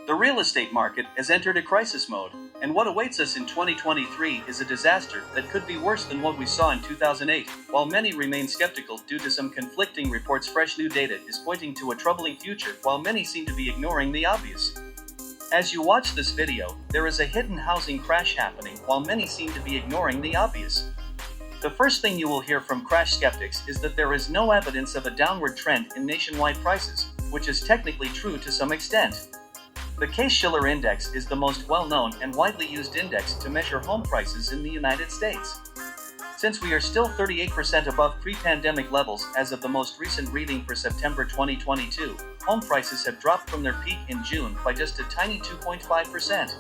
The real estate market has entered a crisis mode, and what awaits us in 2023 is a disaster that could be worse than what we saw in 2008. While many remain skeptical due to some conflicting reports, fresh new data is pointing to a troubling future, while many seem to be ignoring the obvious. As you watch this video, there is a hidden housing crash happening, while many seem to be ignoring the obvious. The first thing you will hear from crash skeptics is that there is no evidence of a downward trend in nationwide prices, which is technically true to some extent. The Case-Shiller Index is the most well-known and widely used index to measure home prices in the United States. Since we are still 38% above pre-pandemic levels as of the most recent reading for September 2022, home prices have dropped from their peak in June by just a tiny 2.5%.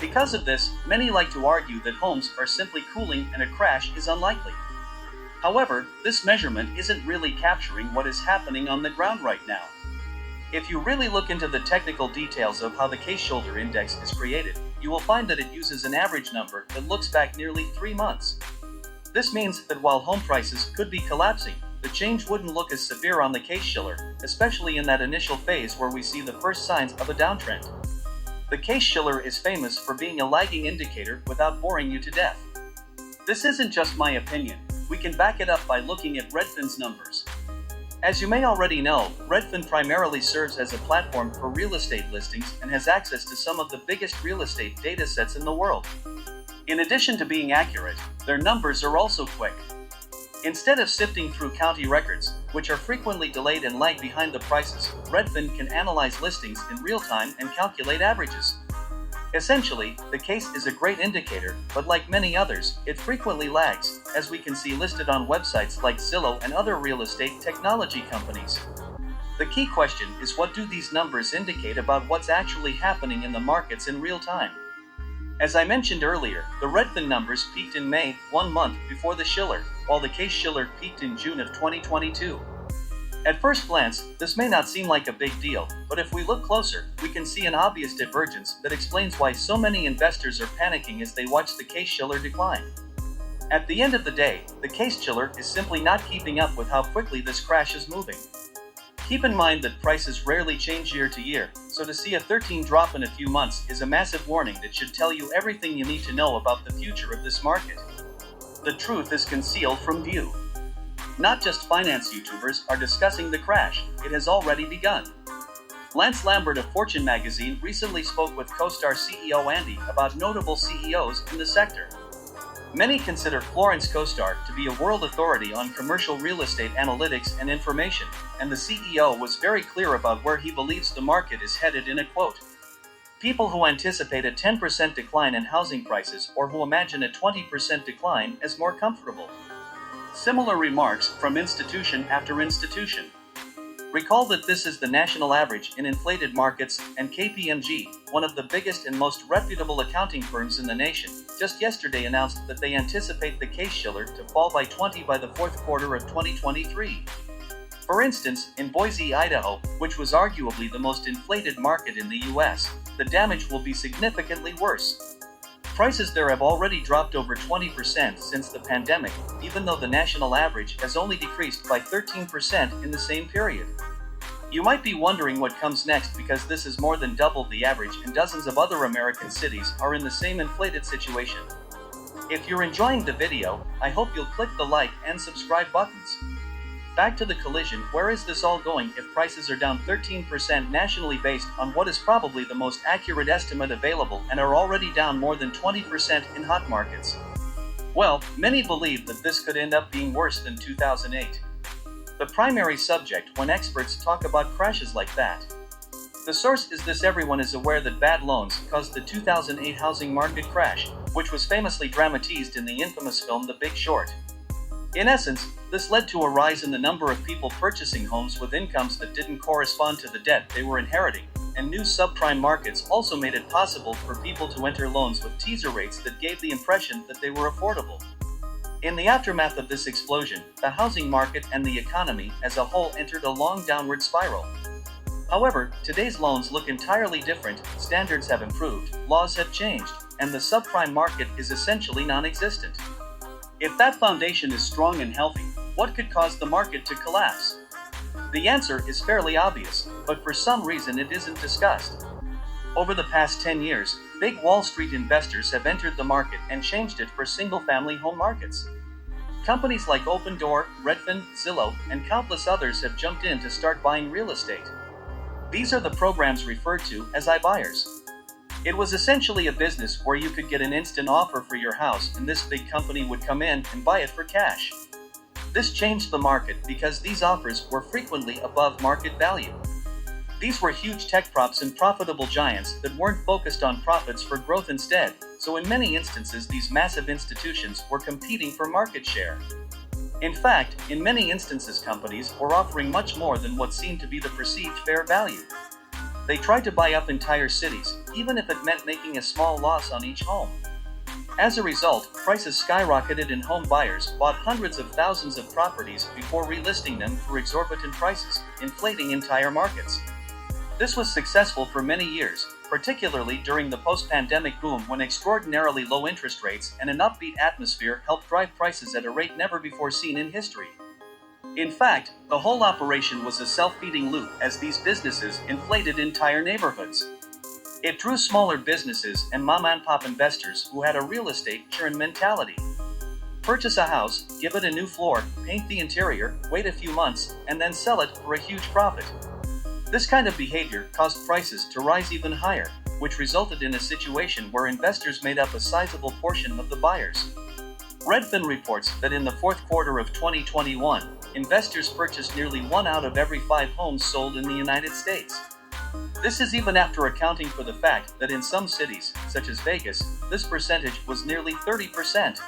Because of this, many like to argue that homes are simply cooling and a crash is unlikely. However, this measurement isn't really capturing what is happening on the ground right now. If you really look into the technical details of how the Case-Shiller Index is created, you will find that it uses an average number that looks back nearly 3 months. This means that while home prices could be collapsing, the change wouldn't look as severe on the Case-Shiller, especially in that initial phase where we see the first signs of a downtrend. The Case-Shiller is famous for being a lagging indicator without boring you to death. This isn't just my opinion, we can back it up by looking at Redfin's numbers. As you may already know, Redfin primarily serves as a platform for real estate listings and has access to some of the biggest real estate datasets in the world. In addition to being accurate, their numbers are also quick. Instead of sifting through county records, which are frequently delayed and lag behind the prices, Redfin can analyze listings in real time and calculate averages. Essentially, the case is a great indicator, but like many others, it frequently lags, as we can see listed on websites like Zillow and other real estate technology companies. The key question is, what do these numbers indicate about what's actually happening in the markets in real time? As I mentioned earlier, the Redfin numbers peaked in May, 1 month before the Shiller, while the Case-Shiller peaked in June of 2022. At first glance, this may not seem like a big deal, but if we look closer, we can see an obvious divergence that explains why so many investors are panicking as they watch the Case-Shiller decline. At the end of the day, the Case-Shiller is simply not keeping up with how quickly this crash is moving. Keep in mind that prices rarely change year to year, so to see a 13% drop in a few months is a massive warning that should tell you everything you need to know about the future of this market. The truth is concealed from view. Not just finance YouTubers are discussing the crash, it has already begun. Lance Lambert of Fortune magazine recently spoke with CoStar CEO Andy about notable CEOs in the sector. Many consider Florence CoStar to be a world authority on commercial real estate analytics and information, and the CEO was very clear about where he believes the market is headed in a quote. People who anticipate a 10% decline in housing prices or who imagine a 20% decline as more comfortable. Similar remarks from institution after institution. Recall that this is the national average in inflated markets, and KPMG, one of the biggest and most reputable accounting firms in the nation, just yesterday announced that they anticipate the Case-Shiller to fall by 20 by the fourth quarter of 2023. For instance, in Boise, Idaho, which was arguably the most inflated market in the US, the damage will be significantly worse. Prices there have already dropped over 20% since the pandemic, even though the national average has only decreased by 13% in the same period. You might be wondering what comes next, because this is more than double the average and dozens of other American cities are in the same inflated situation. If you're enjoying the video, I hope you'll click the like and subscribe buttons. Back to the collision, where is this all going if prices are down 13% nationally based on what is probably the most accurate estimate available and are already down more than 20% in hot markets? Well, many believe that this could end up being worse than 2008. The primary subject when experts talk about crashes like that. The source is this: everyone is aware that bad loans caused the 2008 housing market crash, which was famously dramatized in the infamous film The Big Short. In essence, this led to a rise in the number of people purchasing homes with incomes that didn't correspond to the debt they were inheriting, and new subprime markets also made it possible for people to enter loans with teaser rates that gave the impression that they were affordable. In the aftermath of this explosion, the housing market and the economy as a whole entered a long downward spiral. However, today's loans look entirely different, standards have improved, laws have changed, and the subprime market is essentially non-existent. If that foundation is strong and healthy, what could cause the market to collapse? The answer is fairly obvious, but for some reason it isn't discussed. Over the past 10 years, big Wall Street investors have entered the market and changed it for single-family home markets. Companies like Opendoor, Redfin, Zillow, and countless others have jumped in to start buying real estate. These are the programs referred to as iBuyers. It was essentially a business where you could get an instant offer for your house and this big company would come in and buy it for cash. This changed the market because these offers were frequently above market value. These were huge tech props and profitable giants that weren't focused on profits for growth instead, so in many instances these massive institutions were competing for market share. In fact, in many instances companies were offering much more than what seemed to be the perceived fair value. They tried to buy up entire cities, even if it meant making a small loss on each home. As a result, prices skyrocketed and home buyers bought hundreds of thousands of properties before relisting them for exorbitant prices, inflating entire markets. This was successful for many years, particularly during the post-pandemic boom when extraordinarily low interest rates and an upbeat atmosphere helped drive prices at a rate never before seen in history. In fact, the whole operation was a self-feeding loop as these businesses inflated entire neighborhoods. It drew smaller businesses and mom-and-pop investors who had a real estate churn mentality. Purchase a house, give it a new floor, paint the interior, wait a few months, and then sell it for a huge profit. This kind of behavior caused prices to rise even higher, which resulted in a situation where investors made up a sizable portion of the buyers. Redfin reports that in the fourth quarter of 2021, investors purchased nearly 1 out of every 5 homes sold in the United States. This is even after accounting for the fact that in some cities, such as Vegas, this percentage was nearly 30%.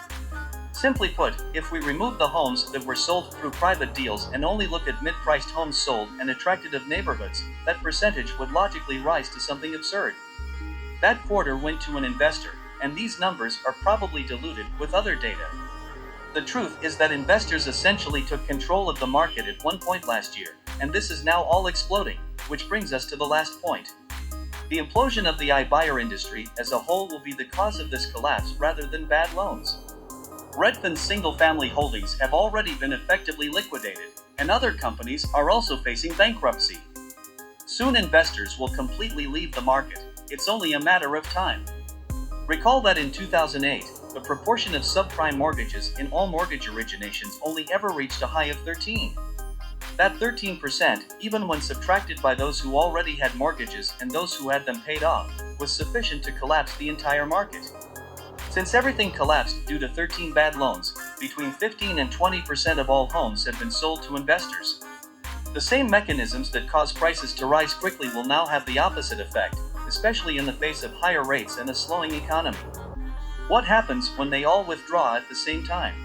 Simply put, if we remove the homes that were sold through private deals and only look at mid-priced homes sold and attractive neighborhoods, that percentage would logically rise to something absurd. That quarter went to an investor, and these numbers are probably diluted with other data. The truth is that investors essentially took control of the market at one point last year, and this is now all exploding, which brings us to the last point. The implosion of the iBuyer industry as a whole will be the cause of this collapse rather than bad loans. Redfin's single-family holdings have already been effectively liquidated, and other companies are also facing bankruptcy. Soon investors will completely leave the market. It's only a matter of time. Recall that in 2008, the proportion of subprime mortgages in all mortgage originations only ever reached a high of 13%. That 13%, even when subtracted by those who already had mortgages and those who had them paid off, was sufficient to collapse the entire market. Since everything collapsed due to 13 bad loans, between 15 and 20% of all homes have been sold to investors. The same mechanisms that cause prices to rise quickly will now have the opposite effect, especially in the face of higher rates and a slowing economy. What happens when they all withdraw at the same time?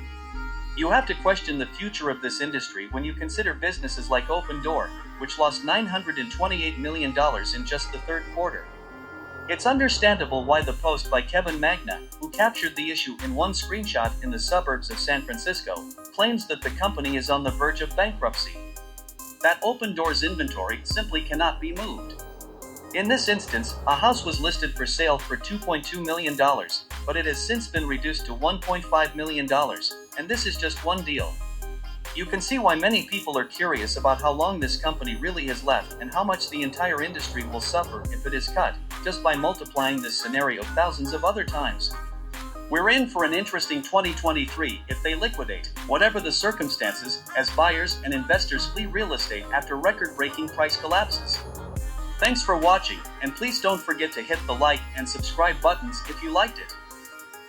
You have to question the future of this industry when you consider businesses like Opendoor, which lost $928 million in just the third quarter. It's understandable why the post by Kevin Magna, who captured the issue in one screenshot in the suburbs of San Francisco, claims that the company is on the verge of bankruptcy. That Opendoor's inventory simply cannot be moved. In this instance, a house was listed for sale for $2.2 million, but it has since been reduced to $1.5 million, and this is just one deal. You can see why many people are curious about how long this company really has left and how much the entire industry will suffer if it is cut, just by multiplying this scenario thousands of other times. We're in for an interesting 2023 if they liquidate, whatever the circumstances, as buyers and investors flee real estate after record-breaking price collapses. Thanks for watching, and please don't forget to hit the like and subscribe buttons if you liked it.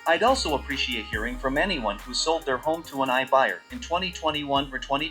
I'd also appreciate hearing from anyone who sold their home to an iBuyer in 2021 or 2020.